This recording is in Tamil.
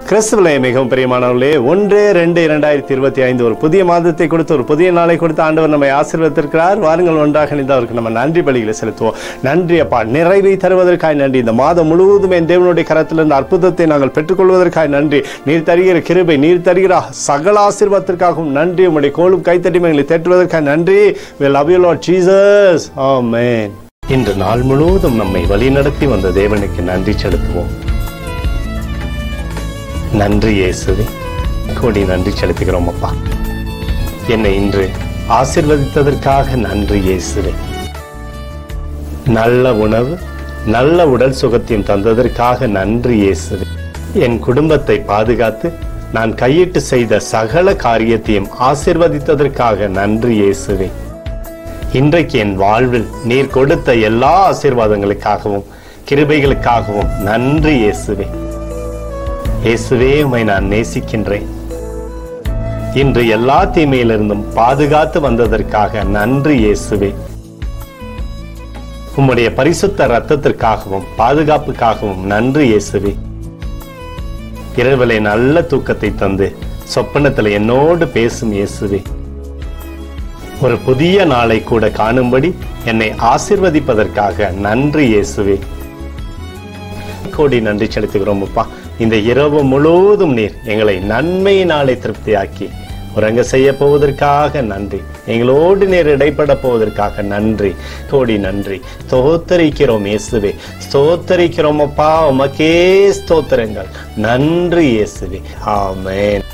கிறிஸ்துவிலே மிகவும் பிரியமானவர்களே, 1-2-2025 ஒரு புதிய மாதத்தை கொடுத்து ஒரு புதிய நாளை கொடுத்து ஆண்டவர் நம்மை ஆசீர்வதித்திருக்கிறார். வாருங்கள் ஒன்றாக இணைந்து அவருக்கு நம்ம நன்றி பலிகளை செலுத்துவோம். நன்றி அப்பா, நிறைவை தருவதற்காக நன்றி. இந்த மாதம் முழுவதும் என் தேவனுடைய கரத்திலிருந்து அற்புதத்தை நாங்கள் பெற்றுக்கொள்வதற்காக நன்றி. நீர் தருகிற கிருபை, நீர் தருகிற சகல ஆசீர்வாதத்திற்காகவும் நன்றி. உம்முடைய கோலும் கைத்தட்டிமைகளை தேற்றுவதற்காக நன்றி. We love you Lord Jesus. Amen. இன்று நாள் முழுவதும் நம்மை வழிநடத்தி வந்த தேவனுக்கு நன்றி செலுத்துவோம். நன்றி இயேசுவே, கோடி நன்றி செலுத்துகிறோம் அப்பா. என்னை இன்று ஆசீர்வதித்ததற்காக நன்றி இயேசுவே. நல்ல உணவு, நல்ல உடல் சுகத்தையும் தந்ததற்காக நன்றி இயேசுவே. என் குடும்பத்தை பாதுகாத்து நான் கையிட்டு செய்த சகல காரியத்தையும் ஆசீர்வதித்ததற்காக நன்றி இயேசுவே. இன்றைக்கு என் வாழ்வில் நீர் கொடுத்த எல்லா ஆசீர்வாதங்களுக்காகவும் கிருபைகளுக்காகவும் நன்றி இயேசுவே. இயேசுவே, உம்மை நான் நேசிக்கின்றேன். இன்று எல்லா தீமையிலிருந்தும் பாதுகாத்து வந்ததற்காக நன்றி இயேசுவே. உம்முடைய பரிசுத்த இரத்தத்திற்காகவும் பாதுகாப்புக்காகவும் நன்றி இயேசுவே. இரவிலே நல்ல தூக்கத்தை தந்து சொப்பனத்தில் என்னோடு பேசும் இயேசுவே. ஒரு புதிய நாளை கூட காணும்படி என்னை ஆசீர்வதிப்பதற்காக நன்றி இயேசுவே. கோடி நன்றி செலுத்துகிறோம் அப்பா. இந்த இரவு முழுவதும் நீர் எங்களை நன்மையினாலே திருப்தியாக்கி உறங்க செய்ய போவதற்காக நன்றி. எங்களோடு நீர் இடைப்பட போவதற்காக நன்றி. கோடி நன்றி. ஸ்தோத்தரிக்கிறோம் இயேசுவே, ஸ்தோத்தரிக்கிறோம் அப்பா. உமக்கே ஸ்தோத்திரங்கள். நன்றி இயேசுவே. ஆமென்.